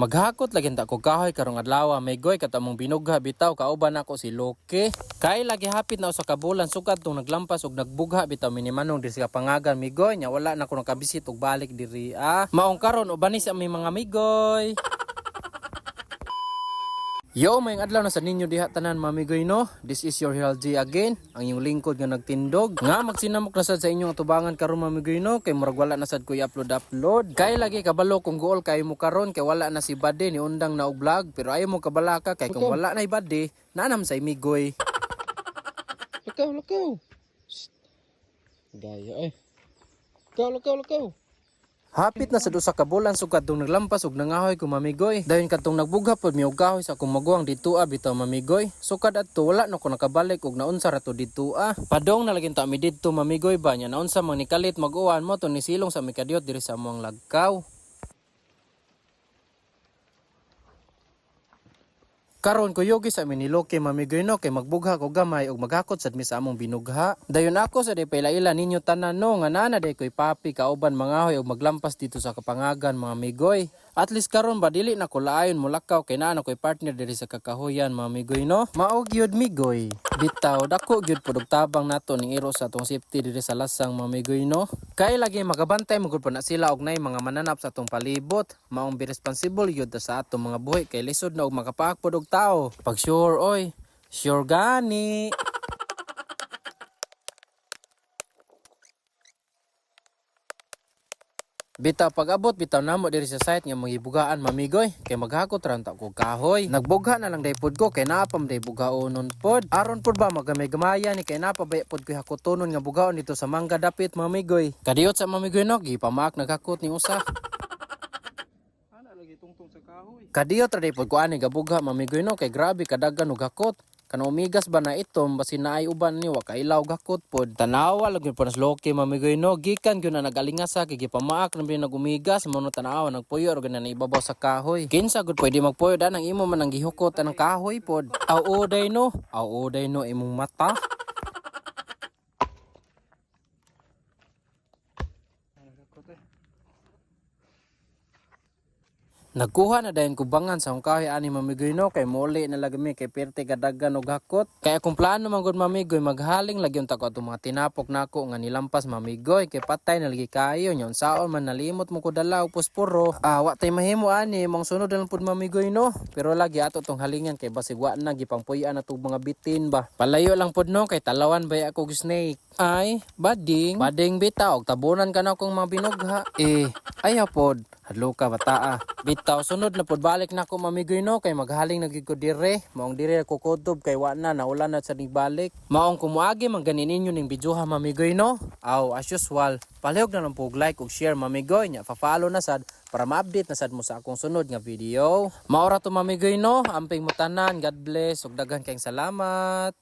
Maghakot lagi ta ko kahoy karong adlaw may goy katamong binugha bitaw kauban ako si Loke. Kay lagi hapit na usa ka bulan sukad tong naglampas og nagbugha bitaw minimanong diri sa pangagan migoy nya wala na ko nakabisit og balik diri Maong karon ubani sa aming mga migoy. Yo, mayang adlaw na sa ninyo diha tanan mamigoy no. This is your LG again, ang inyong lingkod nga nagtindog. Nga magsinamok na sad sa inyong atubangan karon mamigoy no, kay murag wala na sad ko i-upload. Kay lagi kabalo kung gool kay mo karon kay wala na si Bade ni undang na og vlog, pero ayo mo kabalaka kay kung wala na Bade, nanam sa imigoy. Lakaw. Gaya Lakaw. Hapit na sa usa ka bulan sugad tong naglampas og nangahoy ko mamigoy. Dayon kadtong nagbugha pod mi og kahoy sa akong maguwang ditoa bitaw mamigoy. Sukad adto wala na ko nakabalik og naunsa ra to ditoa. Padong na laging ta mi didto mamigoy ba nya naunsa man ni kalit mag-uwan mo to ni silong sa mikadiot diri sa among lagkaw. Karon ko yogi sa amin ni Loke mamigoy no kay magbugha ko gamay og maghakot sad mi sa among binugha. Dayon ako sa pailaila ninyo tanan no nga nana day koy papi kauban mangahoy og maglampas dito sa kapangagan mga migoy. At least karon ba dili na ko laayon mulakaw kay naa na koy partner diri sa kakahuyan mga migoy no. Mao gyud migoy. Bitaw dako gyud pod og tabang nato ning iro sa atong safety diri sa lasang mga migoy no. Kay lagi magabantay magud pa na sila og nay mga mananap sa atong palibot. Maong be responsible gyud sa atong mga buhi kay lisod na og makapaak pod og tao. Pag sure oy, sure gani. Bitaw pag-abot bitaw namo diri sa site nga magibugaan mamigoy kay maghakot ra ta ko kahoy. Nagbugha na lang day pod ko kay naa pa day bugaonon pod. Aron pod ba magamay-gamaya ni kay naa pa bay pod ko hakotonon nga bugaon dito sa mangga dapit mamigoy. Kadiyot sa mamigoy no gipamaak naghakot ni usa. Ana lagi tungtong sa kahoy. Kadiyot ra day pod ko ani gabugha mamigoy no kay grabe kadaghan og hakot. Kana umigas ba na itom basin na ay uban ni wa kailaw gakot pod. Tanawa lagi pa nas Loke mamigoy no gikan gyud na nagalingasa kay gipamaak na nagumigas mo no tanawa nagpuyo og na ibabaw sa kahoy. Kinsa gud pwede magpuyo dan ang imo man ang gihukot anang kahoy pod. Aw oday no imong mata. Nagkuha na dayon kubangan sa akong kahoy ani mamigoy no kay muli na lagmi kay perti kadaghan og hakot. Kay akong plano man gud mamigoy maghaling lagyon ta ko atong mga tinapok nako nga nilampas mamigoy kay patay na lagi kayo nya unsaon man nalimot mo ko dala og posporo. Wa tay mahimo ani mong sunod lang pud mamigoy no. Pero lagi ato tong halingan kay basig wa na gipangpuy-an atong mga bitin ba. Palayo lang pud no kay talawan bay ako og snake. Ay, bading bitaw og tabunan ka na akong mga binugha. Ayaw pod. Hadlo ka bataa. Bitaw sunod na pod balik na ako mamigoy no kay maghaling nagig ko dire. Maong dire ko kutob kay wa na naulan na sa balik. Maong kumuagi man ganin ninyo ning bidyuha mamigoy no. Aw as usual, palihog na lang po like ug share mamigoy nya fa-follow na sad para ma-update na sad mo sa akong sunod nga video. Maora to mamigoy no, amping mo tanan. God bless ug daghan kayong salamat.